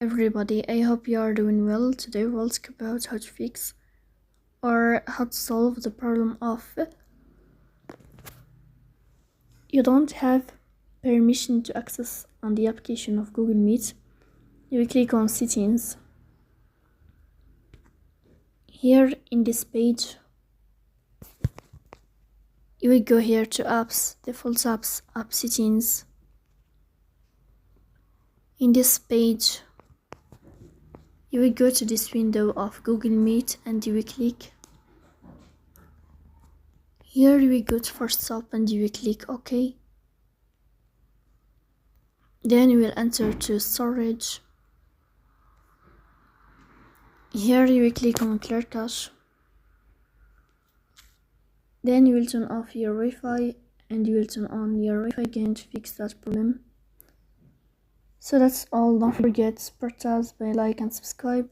Everybody, I hope you are doing well. Today we'll talk about how to fix or how to solve the problem of you don't have permission to access on the application of Google Meet. You will click on settings. Here in this page, you will go here to apps, default apps, app settings. In this page, you will go to this window of Google Meet and you will click. Here you will go to first stop and you will click OK. Then you will enter to storage. Here you will click on clear cache. Then you will turn off your Wi-Fi and you will turn on your Wi-Fi again to fix that problem. So that's all. Don't forget to support us by like and subscribe.